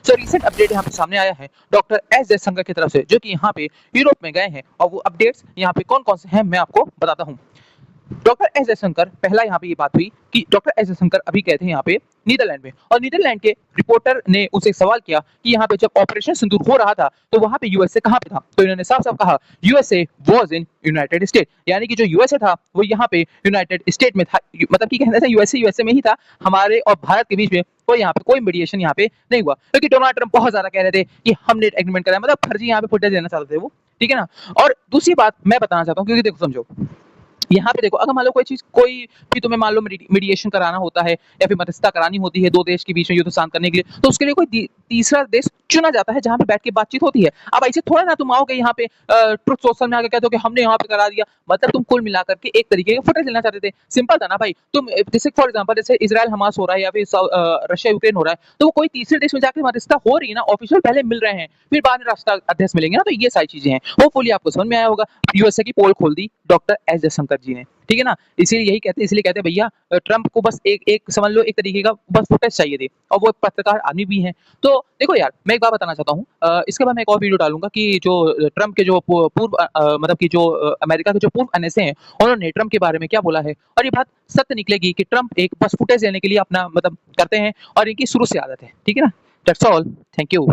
So recent update यहाँ पे सामने आया है डॉक्टर एस जयशंकर की तरफ से, जो कि यहाँ पे यूरोप में गए हैं, और वो अपडेट्स यहाँ पे कौन-कौन से हैं मैं आपको बताता हूँ। डॉक्टर एस जयशंकर, पहला यहाँ पे ये बात हुई कि डॉक्टर एस जयशंकर अभी गए थे यहाँ पे नीदरलैंड में, और नीदरलैंड के रिपोर्टर ने उनसे सवाल किया कि यहाँ पे जब ऑपरेशन सिंदूर हो रहा था तो वहाँ पे यूएसए कहाँ पे था? तो इन्होंने साफ-साफ कहा USA was in United state, यानी कि जो यूएसए था वो यहाँ पे यूनाइटेड स्टेट में था। मतलब कि कहना था यूएसए यूएसए में ही था, हमारे और भारत के बीच में कोई यहाँ पे कोई मीडिएशन यहाँ पे नहीं हुआ, क्योंकि डोनाल्ड ट्रंप बहुत ज़्यादा कह रहे थे कि हमने एग्रीमेंट करा है, मतलब फर्जी यहाँ पे फुटेज देना चाहते थे वो, ठीक है ना? और दूसरी बात मैं बताना चाहता हूँ, क्योंकि देखो समझो, यहाँ पे देखो, अगर मान लो कोई चीज़, कोई भी तुम्हें मान लो मीडिएशन कराना होता है या फिर मध्यस्थता करानी होती है 2 देश के बीच में युद्ध शांत करने के लिए, तो उसके लिए कोई तीसरा देश चुना जाता है जहाँ पे बैठ के बातचीत होती है। अब ऐसे थोड़ा ना तुम आओगे यहाँ पे ट्रुथ सोशल में आके कहते हो कि हमने यहाँ पे करा दिया, मतलब तुम कुल मिलाकर के एक तरीके का फुटेज लेना चाहते थे। सिंपल था ना भाई, तुम जैसे फॉर एग्जांपल जैसे इजराइल हमास हो रहा है या फिर रशिया यूक्रेन हो रहा है, तो वो कोई तीसरे देश में जाके मध्यस्थता हो रही है ना, ऑफिशियल पहले मिल रहे हैं, फिर बाद में राष्ट्राध्यक्ष मिलेंगे ना, तो ये सारी चीजें हैं। होपफुली आपको समझ में आया होगा। यूएसए की पोल खोल दी डॉक्टर एस जयशंकर जी ने, ठीक है ना? इसीलिए यही कहते हैं, इसलिए कहते हैं भैया ट्रंप को बस एक एक समझ लो एक तरीके का बस फुटेज चाहिए थी, और वो एक पत्रकार आदमी भी हैं। तो देखो यार, मैं एक बात बताना चाहता हूँ, इसके बाद मैं एक और वीडियो डालूंगा कि जो ट्रंप के जो पूर्व मतलब कि जो अमेरिका के जो पूर्व एनएसए हैं, उन्होंने ट्रंप के बारे में क्या बोला है, और ये बात सत्य निकलेगी कि ट्रंप एक बस फुटेज लेने के लिए अपना मतलब करते हैं, और इनकी शुरू से आदत है, ठीक है ना? That's all, thank you.